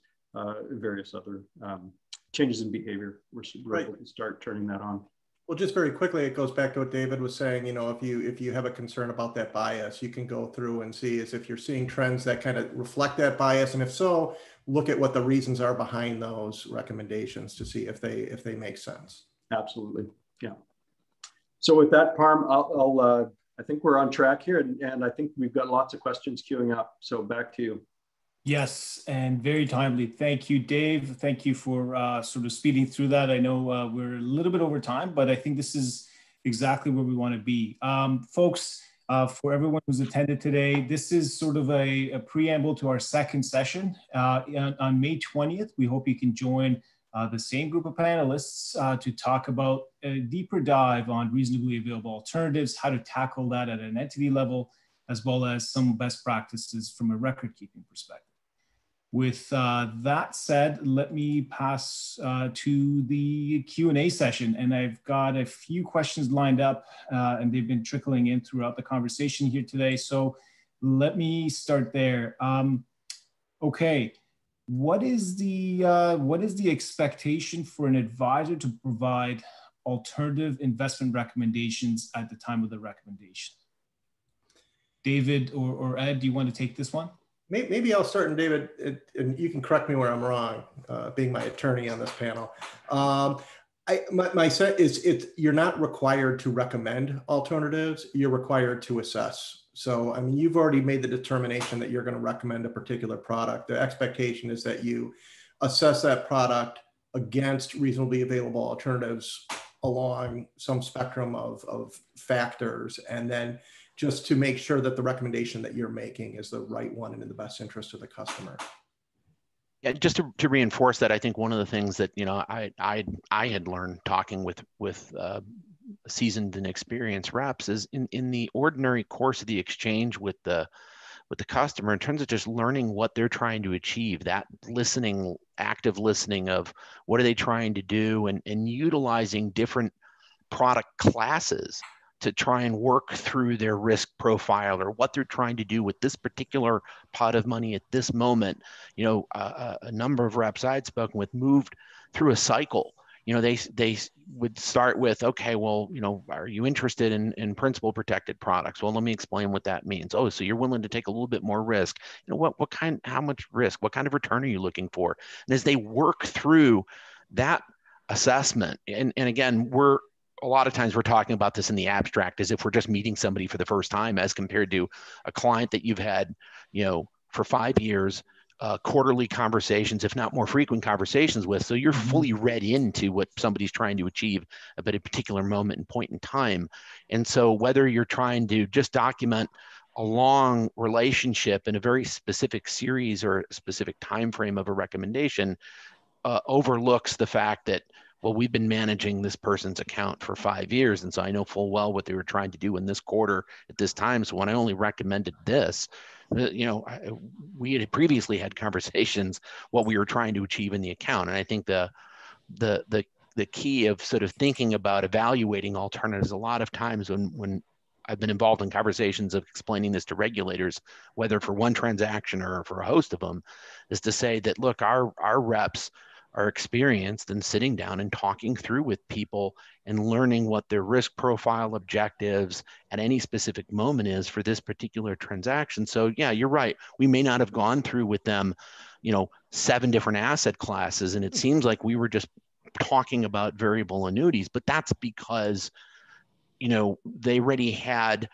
various other changes in behavior. We're able to start turning that on. Well, just very quickly, it goes back to what David was saying. If you have a concern about that bias, you can go through and see as if you're seeing trends that kind of reflect that bias, and if so, look at what the reasons are behind those recommendations to see if they make sense. Absolutely, yeah. So with that, Parm, I think we're on track here, and I think we've got lots of questions queuing up. So back to you. Yes, and very timely. Thank you, Dave. Thank you for sort of speeding through that. I know we're a little bit over time, but I think this is exactly where we want to be. Folks, for everyone who's attended today, this is sort of a preamble to our second session. On May 20th, we hope you can join the same group of panelists to talk about a deeper dive on reasonably available alternatives, how to tackle that at an entity level, as well as some best practices from a record-keeping perspective. With that said, let me pass to the Q&A session. And I've got a few questions lined up and they've been trickling in throughout the conversation here today. So let me start there. Okay, what is the expectation for an advisor to provide alternative investment recommendations at the time of the recommendation? David or Ed, do you want to take this one? Maybe I'll start, and David, and you can correct me where I'm wrong, being my attorney on this panel. My sense is you're not required to recommend alternatives, you're required to assess. So, I mean, you've already made the determination that you're going to recommend a particular product. The expectation is that you assess that product against reasonably available alternatives along some spectrum of factors, and then just to make sure that the recommendation that you're making is the right one and in the best interest of the customer. Yeah, just to reinforce that, I think one of the things that I had learned talking with seasoned and experienced reps is in the ordinary course of the exchange with the customer, in terms of just learning what they're trying to achieve, that listening, active listening of what are they trying to do, and utilizing different product classes to try and work through their risk profile or what they're trying to do with this particular pot of money at this moment. A number of reps I'd spoken with moved through a cycle. They would start with, okay, well, are you interested in principal protected products? Well, let me explain what that means. Oh, so you're willing to take a little bit more risk. How much risk? What kind of return are you looking for? And as they work through that assessment, and again, a lot of times we're talking about this in the abstract as if we're just meeting somebody for the first time, as compared to a client that you've had, for 5 years, quarterly conversations, if not more frequent conversations with. So you're fully read into what somebody's trying to achieve at a particular moment and point in time. And so whether you're trying to just document a long relationship in a very specific series or a specific time frame of a recommendation, overlooks the fact that, well, we've been managing this person's account for 5 years, and so I know full well what they were trying to do in this quarter at this time. So when I only recommended this, we had previously had conversations what we were trying to achieve in the account. And I think the key of sort of thinking about evaluating alternatives, a lot of times when I've been involved in conversations of explaining this to regulators, whether for one transaction or for a host of them, is to say that, look, our reps are experienced in sitting down and talking through with people and learning what their risk profile objectives at any specific moment is for this particular transaction. So yeah, you're right. We may not have gone through with them, 7 different asset classes. And it seems like we were just talking about variable annuities, but that's because they already had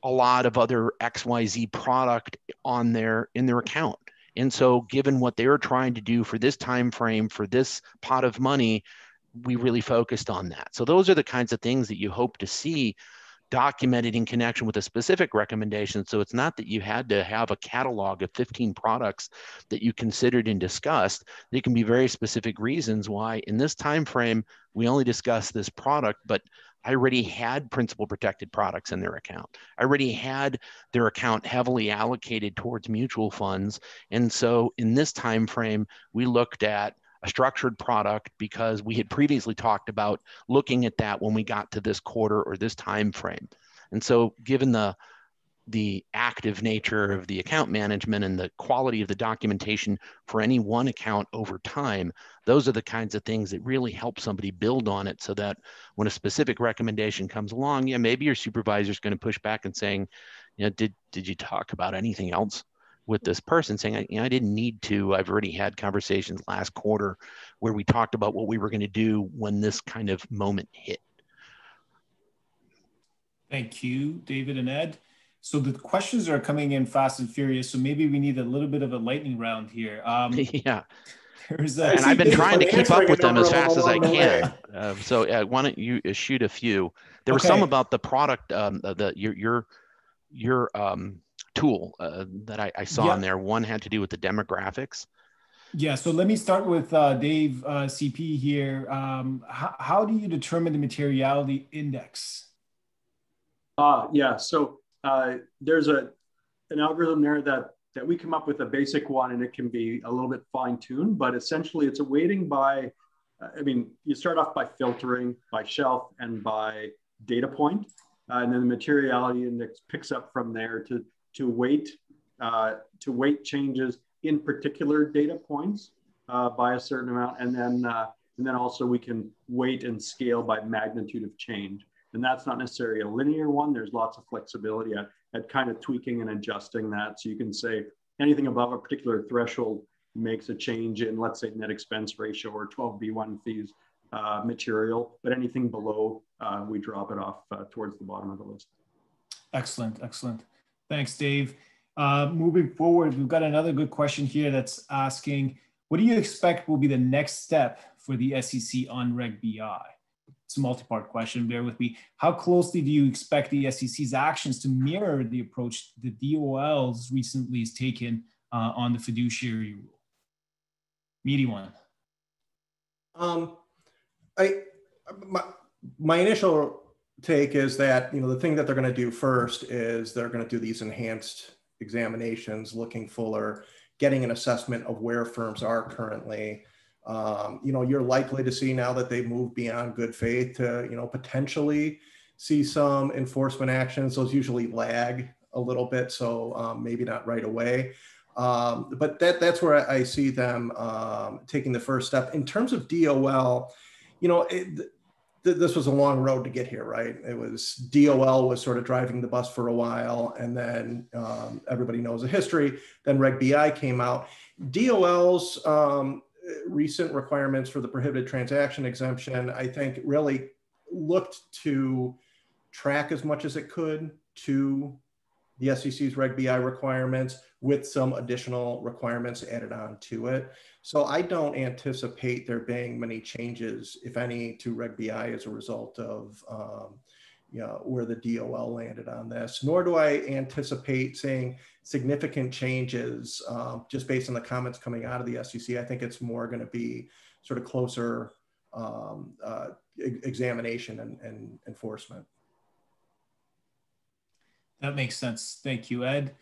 a lot of other XYZ product in their account. And so given what they were trying to do for this time frame, for this pot of money, we really focused on that. So those are the kinds of things that you hope to see documented in connection with a specific recommendation. So it's not that you had to have a catalog of 15 products that you considered and discussed. There can be very specific reasons why in this time frame we only discussed this product, but I already had principal protected products in their account. I already had their account heavily allocated towards mutual funds. And so in this time frame, we looked at a structured product because we had previously talked about looking at that when we got to this quarter or this time frame. And so given the active nature of the account management and the quality of the documentation for any one account over time, those are the kinds of things that really help somebody build on it so that when a specific recommendation comes along, yeah, maybe your supervisor is going to push back and saying, did you talk about anything else with this person, saying, I didn't need to. I've already had conversations last quarter where we talked about what we were going to do when this kind of moment hit. Thank you, David and Ed. So the questions are coming in fast and furious. So maybe we need a little bit of a lightning round here. Yeah. And I've been trying to keep up with them as fast as I can. So why don't you shoot a few? There were some about the product, your tool that I saw in there. One had to do with the demographics. Yeah, so let me start with Dave CP here. How do you determine the materiality index? So there's an algorithm there that we come up with, a basic one, and it can be a little bit fine-tuned, but essentially it's a weighting by, you start off by filtering by shelf and by data point, and then the materiality index picks up from there to weight changes in particular data points by a certain amount, and then also we can weight and scale by magnitude of change. And that's not necessarily a linear one. There's lots of flexibility at kind of tweaking and adjusting that. So you can say anything above a particular threshold makes a change in, let's say, net expense ratio or 12B1 fees material, but anything below, we drop it off towards the bottom of the list. Excellent, excellent. Thanks, Dave. Moving forward, we've got another good question here that's asking, what do you expect will be the next step for the SEC on Reg BI? It's a multi-part question, bear with me. How closely do you expect the SEC's actions to mirror the approach the DOL's recently has taken on the fiduciary rule? Meaty one. My initial take is that, the thing that they're going to do first is they're going to do these enhanced examinations, looking fuller, getting an assessment of where firms are currently. You're likely to see, now that they've moved beyond good faith, to, potentially see some enforcement actions. Those usually lag a little bit, so maybe not right away. But that's where I see them taking the first step. In terms of DOL, this was a long road to get here, right? It was, DOL was sort of driving the bus for a while, and then everybody knows the history. Then Reg BI came out. DOL's recent requirements for the prohibited transaction exemption, I think, really looked to track as much as it could to the SEC's Reg BI requirements, with some additional requirements added on to it. So I don't anticipate there being many changes, if any, to Reg BI as a result of where the DOL landed on this, nor do I anticipate seeing significant changes just based on the comments coming out of the SEC. I think it's more going to be sort of closer examination and enforcement. That makes sense. Thank you, Ed.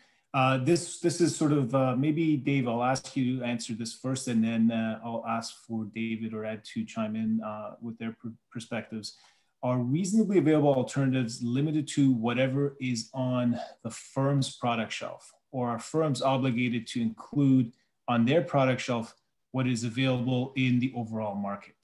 This is sort of, maybe Dave, I'll ask you to answer this first, and then I'll ask for David or Ed to chime in with their perspectives. Are reasonably available alternatives limited to whatever is on the firm's product shelf, or are firms obligated to include on their product shelf what is available in the overall market?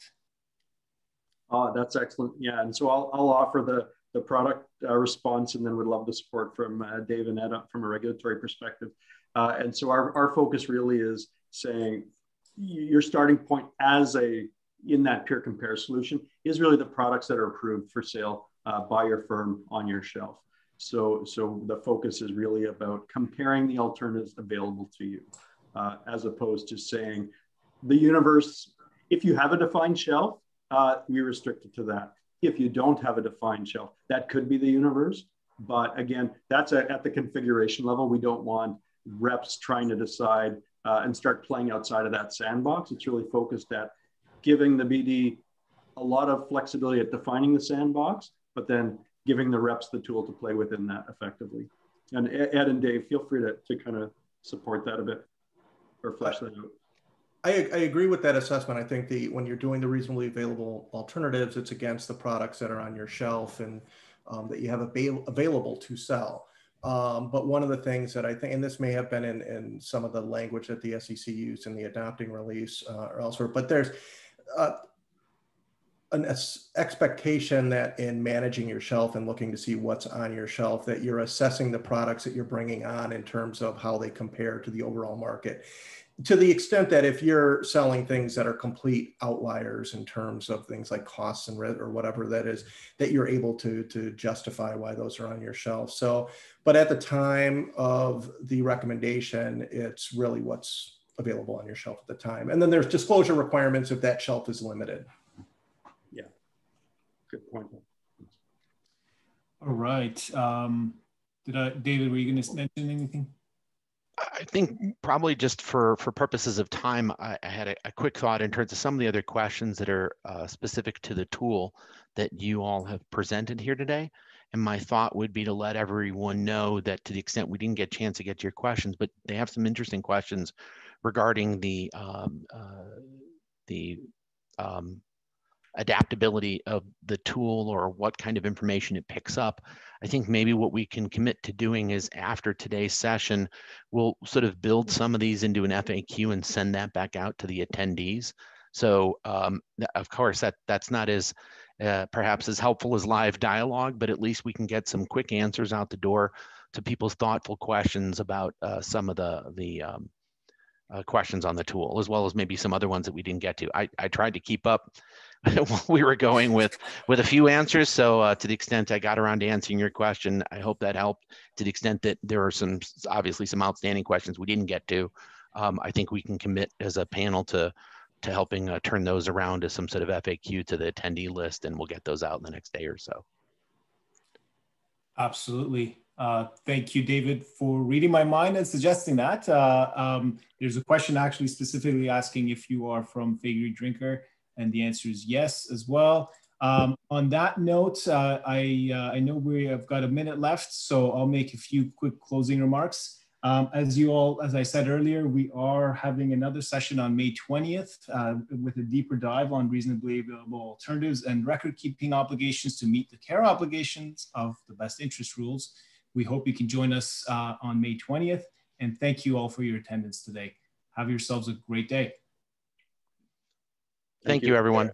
That's excellent. Yeah, and so I'll offer the product response, and then would love the support from Dave and Ed from a regulatory perspective. And so our focus really is saying your starting point in that peer compare solution is really the products that are approved for sale by your firm on your shelf. So the focus is really about comparing the alternatives available to you, as opposed to saying the universe, if you have a defined shelf, we restrict it to that. If you don't have a defined shelf, that could be the universe. But again, that's at the configuration level. We don't want reps trying to decide and start playing outside of that sandbox. It's really focused at giving the BD a lot of flexibility at defining the sandbox, but then giving the reps the tool to play within that effectively. And Ed and Dave, feel free to kind of support that a bit or flesh that out. I agree with that assessment. I think when you're doing the reasonably available alternatives, it's against the products that are on your shelf and that you have available to sell. But one of the things that I think, and this may have been in some of the language that the SEC used in the adopting release or elsewhere, but there's an expectation that in managing your shelf and looking to see what's on your shelf, that you're assessing the products that you're bringing on in terms of how they compare to the overall market. To the extent that if you're selling things that are complete outliers in terms of things like costs and or whatever that is, that you're able to justify why those are on your shelf. So, but at the time of the recommendation, it's really what's available on your shelf at the time. And then there's disclosure requirements if that shelf is limited. Yeah, good point. All right. David, were you going to mention anything? I think probably just for purposes of time, I had a quick thought in terms of some of the other questions that are specific to the tool that you all have presented here today. And my thought would be to let everyone know that to the extent we didn't get a chance to get to your questions, but they have some interesting questions regarding the adaptability of the tool or what kind of information it picks up. I think maybe what we can commit to doing is after today's session, we'll sort of build some of these into an FAQ and send that back out to the attendees. So of course, that's not as perhaps as helpful as live dialogue, but at least we can get some quick answers out the door to people's thoughtful questions about some of the questions on the tool, as well as maybe some other ones that we didn't get to. I tried to keep up while we were going with a few answers. So to the extent I got around to answering your question, I hope that helped. To the extent that there are obviously some outstanding questions we didn't get to, I think we can commit as a panel to helping turn those around to some sort of FAQ to the attendee list, and we'll get those out in the next day or so. Absolutely. Thank you, David, for reading my mind and suggesting that. There's a question actually specifically asking if you are from Faegre Drinker, and the answer is yes as well. On that note, I know we have got a minute left, so I'll make a few quick closing remarks. As I said earlier, we are having another session on May 20th with a deeper dive on reasonably available alternatives and record-keeping obligations to meet the CARE obligations of the best interest rules. We hope you can join us on May 20th, and thank you all for your attendance today. Have yourselves a great day. Thank you, everyone.